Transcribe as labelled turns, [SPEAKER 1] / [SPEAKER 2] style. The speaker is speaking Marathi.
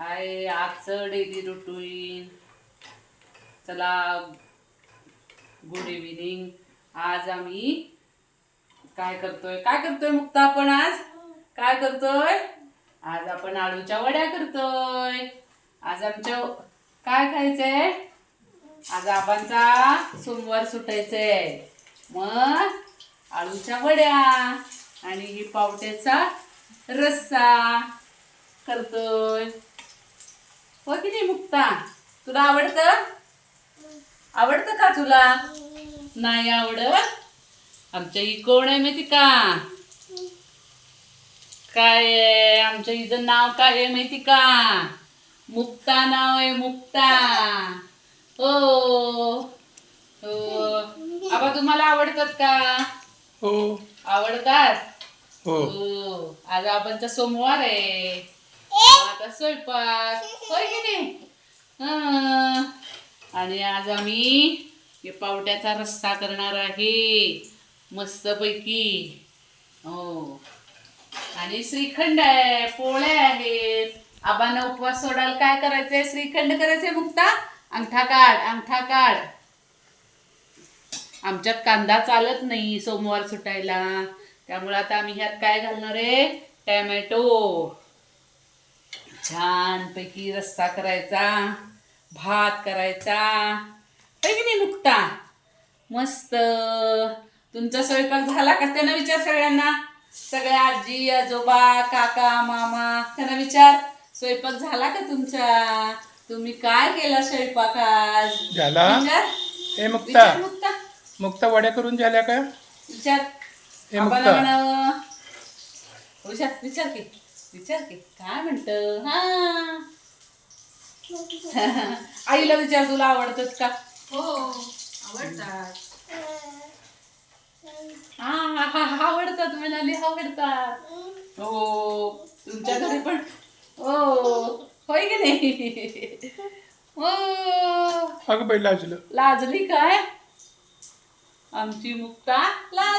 [SPEAKER 1] आहे आजचं डेली रुटीन. चला, गुड इव्हिनिंग. आज आम्ही काय करतोय मुक्ता? आपण आज काय करतोय? आज आपण आळूच्या वड्या करतोय. आज आमच्या काय खायचंय? आज आबांचा सोमवार सुटायचंय, मग आळूच्या वड्या आणि ही पावट्याचा रस्सा करतोय. हो की नाही मुक्ता? तुला आवडतं का तुला? नाही आवडत? आमच्या ही कोण आहे माहिती का? काय आहे आमच्या हिचं नाव? काय आहे माहिती का? मुक्ता नाव आहे, मुक्ता. हो हो. आबा तुम्हाला आवडतात का?
[SPEAKER 2] हो
[SPEAKER 1] आवडतात.
[SPEAKER 2] हो.
[SPEAKER 1] हो. आज आबांचा सोमवार आहे, आता स्वयंपाक. होय की नाही? हं. आणि आज आम्ही हे पावट्याचा रस्सा करणार आहे मस्तपैकी. हो. आणि श्रीखंड आहे, पोळ्या आहेत. आबांना उपवास सोडायला काय करायचंय? श्रीखंड करायचंय. मुक्ता अंगठा काढ. आमच्यात कांदा चालत नाही सोमवार सुटायला, त्यामुळे आता आम्ही ह्यात काय घालणार आहे? टॅमॅटो. छानपैकी रस्सा करायचा, भात करायचा. आहे की नाही मुक्ता? मस्त. तुमचा स्वयंपाक झाला का? त्यांना विचार सगळ्यांना, सगळ्या आजी आजोबा काका मामा, त्यांना विचार स्वयंपाक झाला का तुमचा? तुम्ही काय केला स्वयंपाक आज?
[SPEAKER 2] झाला.
[SPEAKER 1] विचार.
[SPEAKER 2] ए मुक्ता,
[SPEAKER 1] मुक्ता
[SPEAKER 2] मुक्ता वड्या करून झाल्या का?
[SPEAKER 1] विचार.
[SPEAKER 2] ए
[SPEAKER 1] आबाला
[SPEAKER 2] मुक्ता,
[SPEAKER 1] म्हणावं. विचार की काय म्हणतं? हा. आईला विचार, तुला आवडतात का?
[SPEAKER 3] हो आवडतात.
[SPEAKER 1] हा आवडतात म्हणाली, आवडतात. हो. तुमच्या घरी पण? हो. होय की नाही? हो.
[SPEAKER 2] अगं बाई लाजलं.
[SPEAKER 1] लाजली काय आमची मुक्ता?